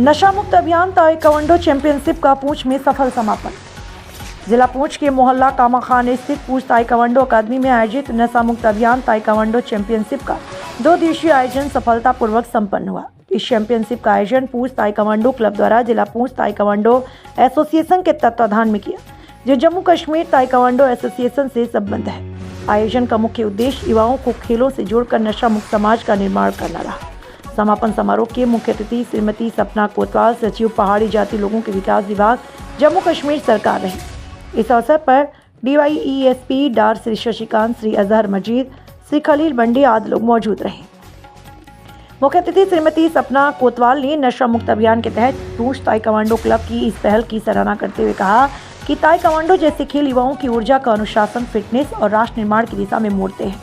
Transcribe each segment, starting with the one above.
नशा मुक्त अभियान ताइक्वांडो चैंपियनशिप का पूंछ में सफल समापन। जिला पूंछ के मोहल्ला कामाखान स्थित पूंछ ताइक्वांडो अकादमी में आयोजित नशा मुक्त अभियान ताइक्वांडो चैंपियनशिप का 2 दिवसीय आयोजन सफलतापूर्वक संपन्न हुआ। इस चैंपियनशिप का आयोजन पूंछ ताइक्वांडो क्लब द्वारा जिला पूंछ ताइक्वांडो एसोसिएशन के तत्वाधान में किया, जो जम्मू कश्मीर ताइक्वांडो एसोसिएशन से संबद्ध है। आयोजन का मुख्य उद्देश्य युवाओं को खेलों से जोड़कर नशा मुक्त समाज का निर्माण करना रहा। समापन समारोह के मुख्य अतिथि श्रीमती सपना कोतवाल, सचिव पहाड़ी जाति लोगों के विकास विभाग, जम्मू कश्मीर सरकार रही। इस अवसर पर DYESP डार श्री शशिकांत, श्री अजहर मजीद, श्री खलील बंडी आदि लोग मौजूद रहे। मुख्य अतिथि श्रीमती सपना कोतवाल ने नशा मुक्त अभियान के तहत पूंछ ताइक्वांडो क्लब की इस पहल की सराहना करते हुए कहा कि ताइक्वांडो जैसे खेल युवाओं की ऊर्जा का अनुशासन, फिटनेस और राष्ट्र निर्माण की दिशा में मोड़ते हैं।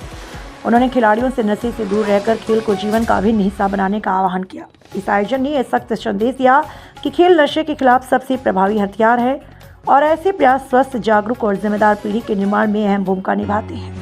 उन्होंने खिलाड़ियों से नशे से दूर रहकर खेल को जीवन का अभिन्न हिस्सा बनाने का आह्वान किया। इस आयोजन ने यह सख्त संदेश दिया कि खेल नशे के खिलाफ सबसे प्रभावी हथियार है और ऐसे प्रयास स्वस्थ, जागरूक और जिम्मेदार पीढ़ी के निर्माण में अहम भूमिका निभाते हैं।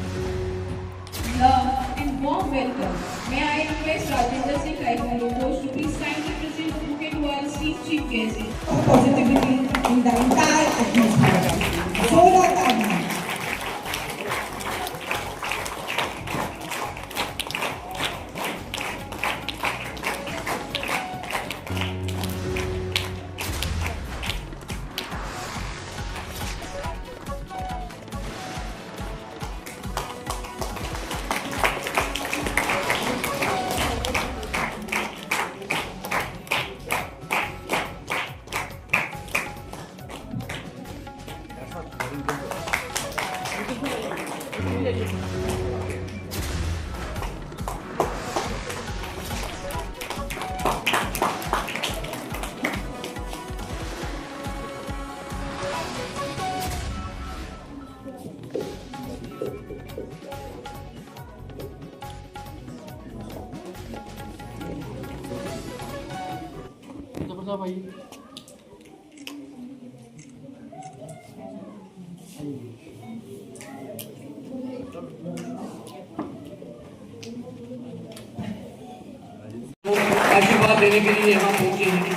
भाई आशीर्वाद देने के लिए यहाँ पहुंचे हैं।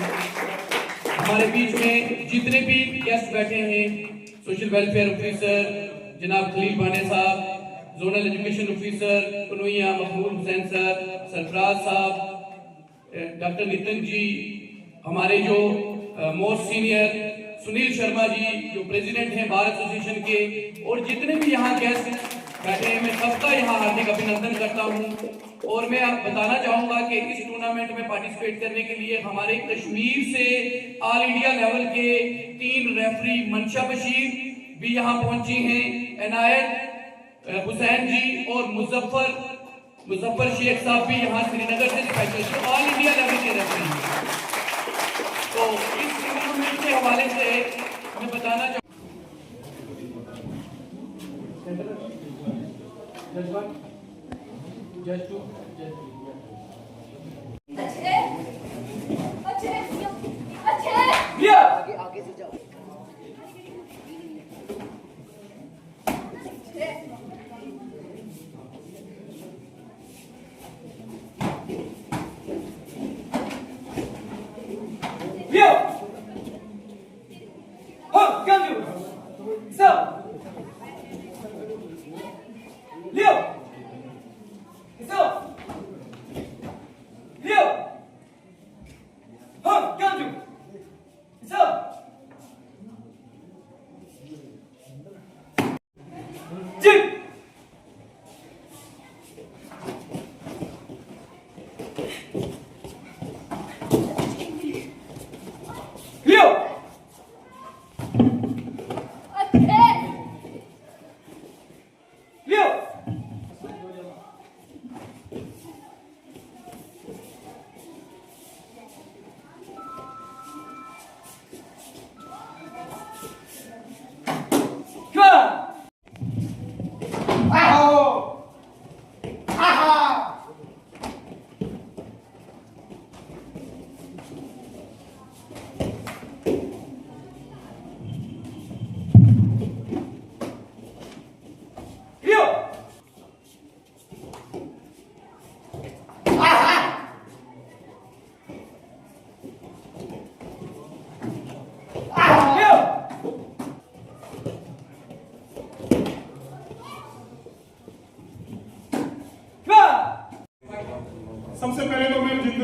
हमारे बीच में जितने भी गेस्ट बैठे हैं, सोशल वेलफेयर ऑफिसर जनाब खलील बाने साहब, zonal education officer Kanhaiya Mahmood Hussain sir, Sarfaraz साहब, डॉक्टर नितिन जी, हमारे जो मोस्ट सीनियर सुनील शर्मा जी जो प्रेसिडेंट हैं बार एसोसिएशन के, और जितने भी यहाँ गेस्ट बैठे हैं, मैं सबका यहाँ हार्दिक अभिनंदन करता हूँ। और मैं बताना चाहूँगा कि इस टूर्नामेंट में पार्टिसिपेट करने के लिए हमारे कश्मीर से ऑल इंडिया लेवल के 3 रेफरी मंशा बशीर भी यहाँ पहुंची हैं, इनायत हुसैन जी और मुजफ्फर शेख साहब भी यहाँ श्रीनगर से स्पेशल ऑल इंडिया लेवल के रेफरी हैं। तो इस टूर्नामेंट के हवाले से मैं बताना चाहूँगा आगे से जाओ।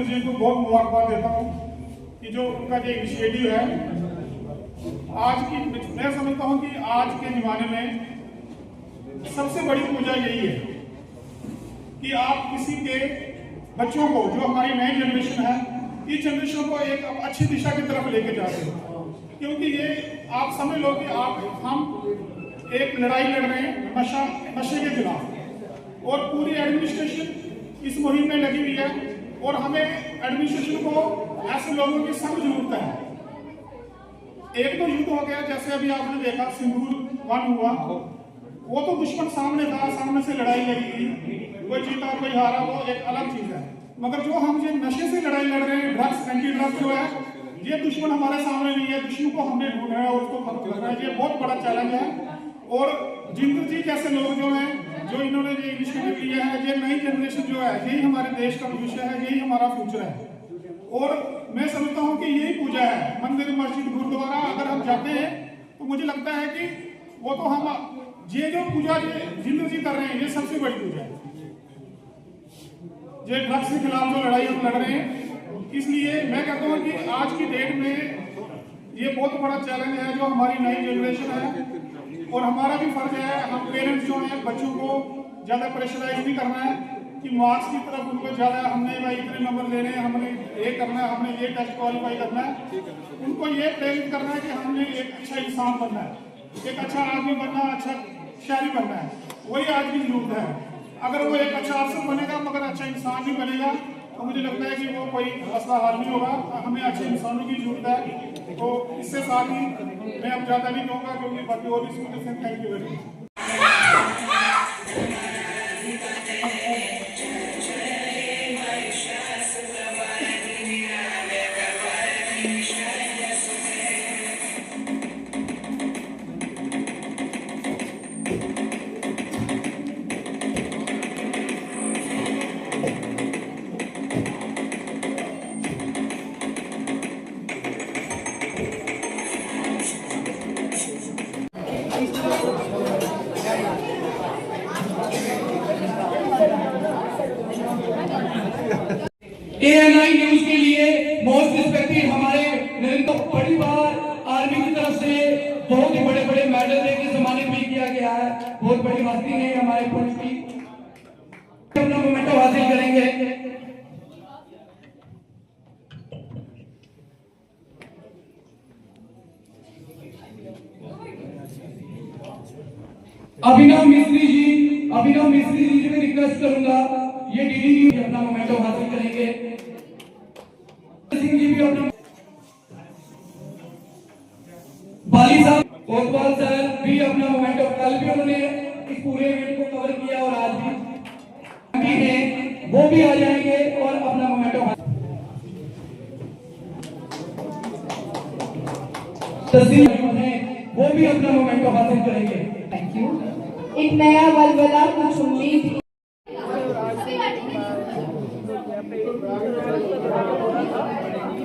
जी को बहुत मुबारकबाद देता हूँ कि जो उनका जो इनिशिएटिव है, आज की मैं समझता हूँ कि आज के ज़माने में सबसे बड़ी पूजा यही है कि आप किसी के बच्चों को, जो हमारी नई जनरेशन है, इस जनरेशन को एक अच्छी दिशा की तरफ लेके जा रहे हो। क्योंकि ये आप समझ लो कि हम एक लड़ाई लड़ रहे हैं नशे के खिलाफ, और पूरी एडमिनिस्ट्रेशन इस मुहिम में लगी हुई है, और हमें एडमिनिस्ट्रेशन को ऐसे लोगों की सख्त जरूरत है। एक तो युद्ध हो गया, जैसे अभी आपने देखा सिंदूर 1 हुआ, वो तो दुश्मन सामने था, सामने से लड़ाई लड़ी थी, कोई जीता कोई हारा, वो एक अलग चीज है। मगर जो हम ये नशे से लड़ाई लड़ रहे हैं, ड्रग्स, एंटी ड्रग्स जो है, ये दुश्मन हमारे सामने नहीं है, दुश्मन को हमने ढूंढना है और उसको खत्म करना है। ये बहुत बड़ा चैलेंज है। और जिंदर जी जैसे लोग जो हैं, जो इन्होंने ये इनिशिएटिव लिया है, ये नई जनरेशन जो है, यही हमारे देश का भविष्य है, यही हमारा फ्यूचर है। और मैं समझता हूँ कि यही पूजा है। मंदिर, मस्जिद, गुरुद्वारा अगर हम जाते हैं तो मुझे लगता है कि वो तो हम ये जो पूजा जिंदर जी कर रहे हैं, ये सबसे बड़ी पूजा है। ये ड्रग्स के खिलाफ जो लड़ाई हम लड़ रहे हैं, इसलिए मैं कहता हूँ कि आज की डेट में ये बहुत बड़ा चैलेंज है जो हमारी नई जनरेशन है। और हमारा भी फर्ज है, हम पेरेंट्स जो हैं, बच्चों को ज़्यादा प्रेशराइज नहीं करना है कि मार्क्स की तरफ उनको ज़्यादा हमने भाई इतने नंबर लेने हैं, हमने ये करना है, हमने ये टेस्ट क्वालिफाई करना है। उनको ये प्रेरित करना है कि हमने एक अच्छा इंसान बनना है, एक अच्छा आदमी बनना, अच्छा शहरी बनना है। वही आज की जरूरत है। अगर वो एक अच्छा अफसर बनेगा मगर अच्छा इंसान नहीं बनेगा, तो मुझे लगता है कि वो कोई मसला हल नहीं होगा। हमें अच्छे इंसानों की जरूरत है। तो इससे साथ ही मैं अब ज़्यादा नहीं कहूँगा, क्योंकि बाकी और इसमें thank you very much. ANI news के लिए मोस्ट रिस्पेक्टेड हमारे नरेंद्र, बड़ी बार आर्मी की तरफ से बहुत ही बड़े बड़े मेडल देकर सम्मानित भी किया गया है। बहुत बड़ी हस्ती है हमारे पुलिस की, अपना मोमेंटम हासिल करेंगे। अभिनव मिश्री जी से मैं रिक्वेस्ट करूंगा, ये डीडी भी अपना मोमेंटम हासिल करेंगे। सिंह जी भी अपना, बाली साहब, कोतवाल सर भी अपना मोमेंटम, कल भी उन्होंने इस पूरे इवेंट को कवर किया और आज भी हैं, वो भी आ जाएंगे और अपना मोमेंटम वो भी अपना मोमेंटम हासिल करेंगे। Thank you. एक नया बलबला, कुछ उम्मीद।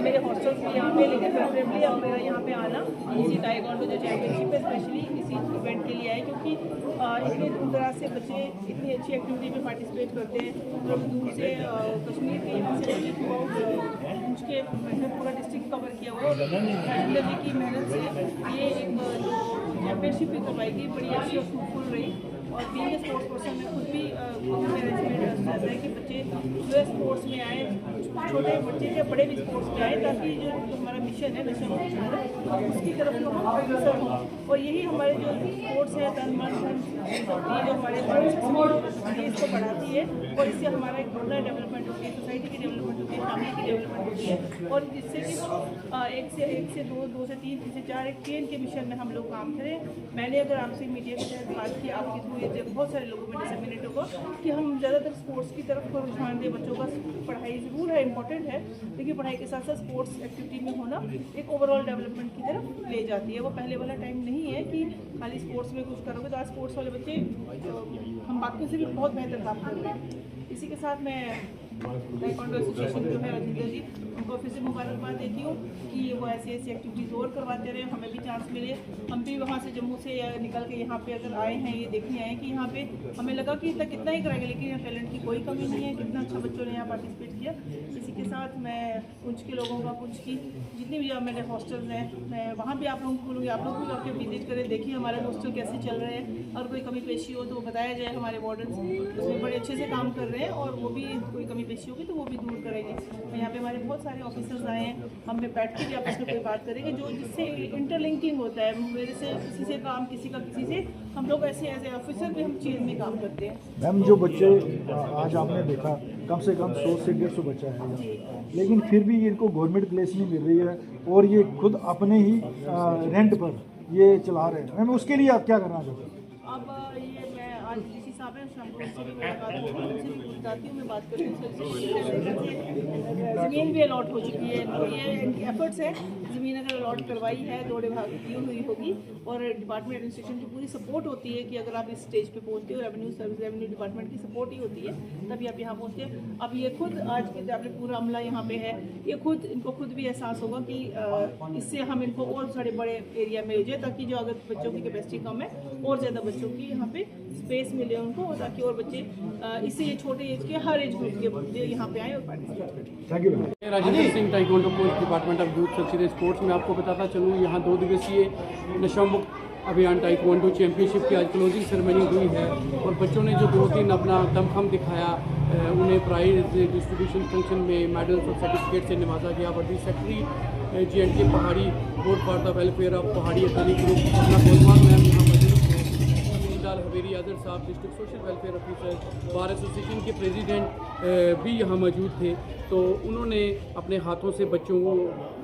मेरे हॉस्टल्स भी यहाँ पे, लेकिन प्रेफरेबली अब मेरा यहाँ पे आना इसी ताइक्वांडो जो चैंपियनशिप है स्पेशली इसी इवेंट के लिए है, क्योंकि इतने दूर दराज से बच्चे इतनी अच्छी एक्टिविटी में पार्टिसिपेट करते हैं। और दूर से कश्मीर के यहाँ से बच्चे पूछ के मैंने पूरा डिस्ट्रिक्ट कवर किया हुआ है। राजेंद्र जी की मेहनत से ये एक जो चैंपियनशिप भी करवाई गई, बड़ी अच्छी और फ्रूटफुल रही। और बीइंग स्पोर्ट्स पर्सन में खुद भी मैनेजमेंट रहता है कि बच्चे जो स्पोर्ट्स में आए, छोटे बच्चे या बड़े भी स्पोर्ट्स में आए, ताकि जो हमारा मिशन है नशा मुक्त भारत, उसकी तरफ हम अग्रसर हों। और यही हमारे जो स्पोर्ट्स है, तन मन धन होती है, जो हमारे मानसिक इसको बढ़ाती है, और इससे हमारा एक अपना डेवलपमेंट होती है, सोसाइटी की डेवलपमेंट होती है, फैमिली की डेवलपमेंट होती है। और जिससे कि एक से दो, दो से तीन, तीन से चार, एक चेन के मिशन में हम लोग काम करें। मैंने अगर आपसे मीडिया के तहत बात की, आपके थ्रू बहुत सारे लोगों में डिसमिनेट होगा कि हम ज़्यादातर स्पोर्ट्स की तरफ रुझान दें। बच्चों का पढ़ाई ज़रूर है, इंपॉर्टेंट है, लेकिन पढ़ाई के साथ साथ स्पोर्ट्स एक्टिविटी में होना एक ओवरऑल डेवलपमेंट की तरफ ले जाती है। वो पहले वाला टाइम नहीं है कि खाली स्पोर्ट्स में कुछ करोगे। तो आज स्पोर्ट्स वाले बच्चे हम बाकियों से भी बहुत बेहतर काम कर रहे हैं। इसी के साथ मैं ताइक्वांडो एसोसिएशन जो है राजेंद्र जी, उनको फिर से मुबारकबाद देती हूँ कि वो ऐसी एक्टिविटीज़ और करवाते रहे, हमें भी चांस मिले। हम भी वहाँ से जम्मू से निकल के यहाँ पे अगर आए हैं, ये देखने आए कि यहाँ पे हमें लगा कि इतना कितना ही कराएंगे, लेकिन यहाँ टैलेंट की कोई कमी नहीं है। कितना अच्छा बच्चों ने यहाँ पार्टिसिपेट किया। इसी के साथ मैं पुंछ के लोगों का, पुंछ की जितनी भी मेरे हॉस्टल्स हैं, मैं वहाँ भी आप लोगों को बोलूँगी, आप लोग भी आके विजिट करें, देखिए हमारे हॉस्टल कैसे चल रहे हैं, और कोई कमी पेशी हो तो वो बताया जाए। हमारे वार्डन उसमें बड़े अच्छे से काम कर रहे हैं, और वो भी कोई कमी पेशी होगी तो वो भी दूर करेंगे। और यहाँ पे हमारे बहुत सारे ऑफिसर्स आए हैं, हम में बैठ के भी आपस में कोई बात करेंगे जो जिससे इंटरलिंकिंग होता है, मेरे से किसी से काम, किसी का किसी से, हम लोग ऐसे एज ए ऑफिसर भी हम चीज़ में काम करते हैं। मैम जो बच्चे आज आपने देखा कम से कम 100 से 150 बच्चा है यहाँ, लेकिन फिर भी इनको गवर्नमेंट प्लेस नहीं मिल रही है और ये खुद अपने ही रेंट पर ये चला रहे हैं। मैम उसके लिए आप क्या करना चाहते हैं? अब ये मैं आज डीसी साहब हैं, शाम को उनसे भी मुलाकात होगी, उनसे भी पूछ जाती हूँ, मैं बात करती हूँ। ज़मीन भी अलॉट हो चुकी है, तो ये इनकी एफर्ट्स है। ज़मीन अगर अलॉट करवाई है, 2 विभाग दी हुई होगी, और डिपार्टमेंट एडमिनिस्ट्रेशन की पूरी सपोर्ट होती है कि अगर आप इस स्टेज पे पहुँचते हो, रेवेन्यू डिपार्टमेंट की सपोर्ट ही होती है, तभी आप यहाँ पहुँचते हैं। अब ये खुद आज के आपने पूरा अमला यहाँ पे है, ये खुद इनको खुद भी एहसास होगा कि इससे हम इनको और सारे बड़े एरिया में भेजें, ताकि जो अगर बच्चों की कैपेसिटी कम है, और ज़्यादा बच्चों की यहाँ पे स्पेस मिले उनको, ताकि और बच्चे इससे ये छोटे एज के हर एज ग्रुप के बच्चे यहाँ पे आए और पार्टिसिपेट करें। Thank you. Rajendra Singh, taekwondo coach, department of youth subsidy sports में आपको बताता चलूँ, यहाँ 2 दिवसीय नशा मुक्त अभियान ताइक्वांडो चैंपियनशिप की आज क्लोजिंग सेरेमनी हुई है, और बच्चों ने जो 2-3 अपना दमखम दिखाया, उन्हें प्राइज डिस्ट्रीब्यूशन फंक्शन में मेडल्स और सर्टिफिकेट से नवाजा गया। वर्दी सेक्रेटरी J&K पहाड़ी board for the welfare of पहाड़ी एथनिक ग्रुप अपना गोलमाल मैम यहाँ मौजूद थे। हवेरी आजर साहब, district social welfare officer, bar association के प्रेसिडेंट भी यहाँ मौजूद थे। तो उन्होंने अपने हाथों से बच्चों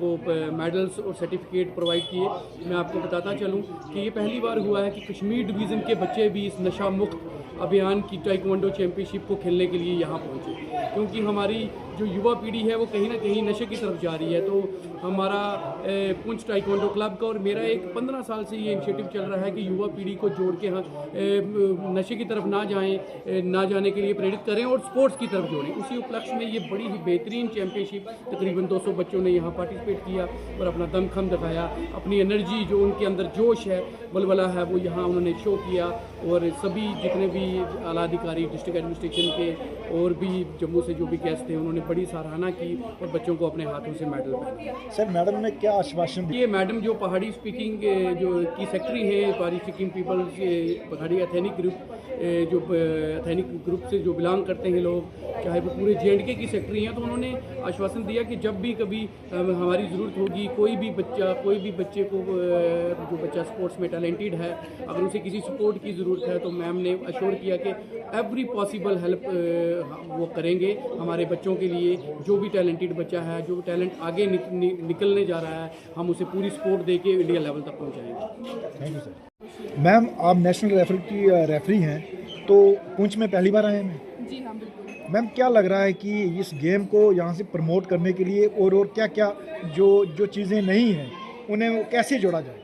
को मेडल्स और सर्टिफिकेट प्रोवाइड किए। मैं आपको बताता चलूँ कि ये पहली बार हुआ है कि कश्मीर डिवीज़न के बच्चे भी इस नशा मुक्त अभियान की ताइक्वांडो चैंपियनशिप को खेलने के लिए यहाँ पहुँचे, क्योंकि हमारी जो युवा पीढ़ी है वो कहीं ना कहीं नशे की तरफ जा रही है। तो हमारा पुंछ ताइक्वांडो क्लब का और मेरा एक 15 साल से ये इनिशिएटिव चल रहा है कि युवा पीढ़ी को जोड़ के नशे की तरफ ना जाने के लिए प्रेरित करें और स्पोर्ट्स की तरफ जोड़ें। उसी उपलक्ष्य में ये बड़ी ही बेहतरीन चैंपियनशिप, तकरीबन 200 बच्चों ने यहाँ पार्टिसिपेट किया और अपना दमखम दिखाया, अपनी एनर्जी जो उनके अंदर जोश है, बलबला है, वो यहाँ उन्होंने शो किया। और सभी जितने भी आला अधिकारी डिस्ट्रिक्ट एडमिनिस्ट्रेशन के और भी जम्मू से जो भी गेस्ट थे, उन्होंने बड़ी सराहना की और बच्चों को अपने हाथों से मेडल दिया। सर मैडम ने क्या आश्वासन दिया? ये मैडम जो पहाड़ी स्पीकिंग जो की सेक्रेटरी है, पहाड़ी स्पीकिंग पीपल्स पहाड़ी एथेनिक ग्रुप से जो बिलोंग करते हैं लोग, चाहे वो पूरे J&K की सेक्रेटरी हैं, तो उन्होंने आश्वासन दिया कि जब भी कभी हमारी ज़रूरत होगी, कोई भी बच्चे को जो बच्चा स्पोर्ट्स में टैलेंटेड है, अगर उसे किसी सपोर्ट की ज़रूरत है, तो मैम ने अश्योर किया कि एवरी पॉसिबल हेल्प वो करेंगे हमारे बच्चों के लिए। जो भी टैलेंटेड बच्चा है, जो टैलेंट आगे निकलने जा रहा है, हम उसे पूरी सपोर्ट दे के इंडिया लेवल तक पहुँचाएंगे। Thank you sir. मैम आप नेशनल रेफरी हैं, तो पुंछ में पहली बार आए हैं? जी हाँ, बिल्कुल। मैम क्या लग रहा है कि इस गेम को यहाँ से प्रमोट करने के लिए और क्या क्या जो चीज़ें नहीं हैं उन्हें कैसे जोड़ा जाए?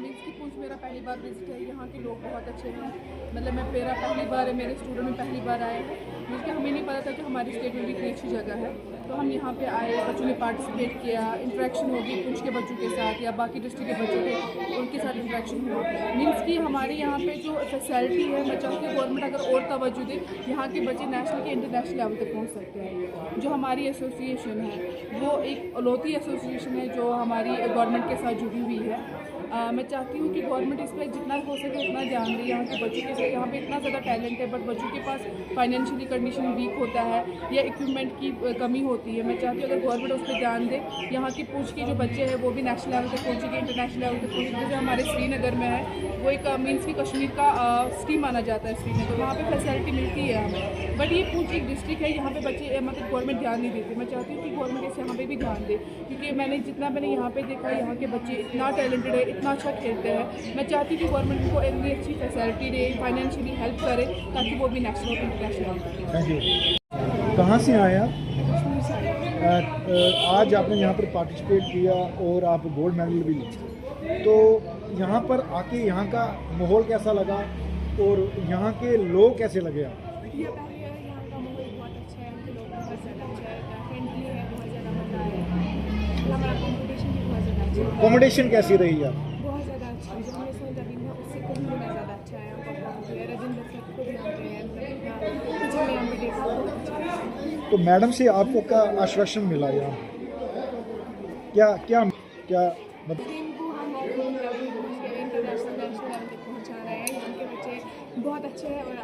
मीन्स की पुंछ मेरा पहली बार विजिट है, यहाँ के लोग बहुत अच्छे हैं। मतलब मेरा पहली बार है, मेरे स्टूडेंट में पहली बार आए हैं, क्योंकि हमें नहीं पता था कि हमारी स्टेट में भी इतनी अच्छी जगह है। तो हम यहाँ पे आए, बच्चों ने पार्टिसिपेट किया, इंटरेक्शन होगी पुंछ के बच्चों के साथ या बाकी डिस्ट्रिक्ट के बच्चों के, उनके साथ इंटरेक्शन हुआ। मीन्स कि हमारे यहाँ पे जो फैसिलिटी है, मैं चाहती हूँ गवर्नमेंट अगर और तवज्जो दे, यहाँ के बच्चे नेशनल के इंटरनेशनल लेवल तक पहुँच सकते हैं। जो हमारी एसोसिएशन है वो एक अलौती एसोसिएशन है जो हमारी गवर्नमेंट के साथ जुड़ी हुई है। मैं चाहती हूँ कि गवर्नमेंट इस पर जितना हो सके उतना ध्यान दे। यहाँ के बच्चों के साथ यहाँ पे इतना ज़्यादा टैलेंट है, बट बच्चों के पास फाइनेंशियली कंडीशन वीक होता है या इक्विपमेंट की कमी होती है। मैं चाहती हूँ अगर गवर्नमेंट उस पर ध्यान दे, यहाँ की पुंछ के जो बच्चे हैं वो भी नेशनल लेवल तक पहुँचेंगे, इंटरनेशनल लेवल तक पहुँचेंगे। जैसे हमारे श्रीनगर में है, वो एक मीन्स की कश्मीर का सिटी माना जाता है श्रीनगर, वहाँ पर फैसिलिटी मिलती है हमें। बट ये पुंछ एक डिस्ट्रिक्ट है, यहाँ पे बच्चे मतलब गवर्नमेंट ध्यान नहीं देती। मैं चाहती हूँ कि गवर्नमेंट इस यहाँ पे भी ध्यान दे, क्योंकि मैंने यहाँ पे देखा, यहाँ के बच्चे इतना टैलेंटेड है, इतना अच्छा खेलते हैं। मैं चाहती हूँ कि गवर्नमेंट को इतनी अच्छी फैसिलिटी दे, फाइनेंशियली हेल्प करे, ताकि वो भी नेशनल और इंटरनेशनल। Thank you. कहाँ से आए आप? आज आपने यहाँ पर पार्टिसिपेट किया और आप गोल्ड मेडल भी लिए, तो यहाँ पर आके यहाँ का माहौल कैसा लगा और यहाँ के लोग कैसे लगे आप? यहाँ का माहौल बहुत अच्छा है, उनके लोगों का कॉम्पिटिशन कैसी रही यार? बहुत ज़्यादा अच्छा है, जो हमने सोचा भी ना उससे कहीं गुना ज़्यादा अच्छा है। राजेंद्र सर खुद यहाँ पे हैं, कुछ हमने यहाँ पे देखा बहुत अच्छा है। तो मैडम से आपको क्या आश्वासन मिला यहाँ? क्या क्या क्या मतलब टीम को हम इंटरनेशनल नेशनल लेवल तक पहुँचा रहे हैं। यहाँ के बच्चे बहुत अच्छे हैं और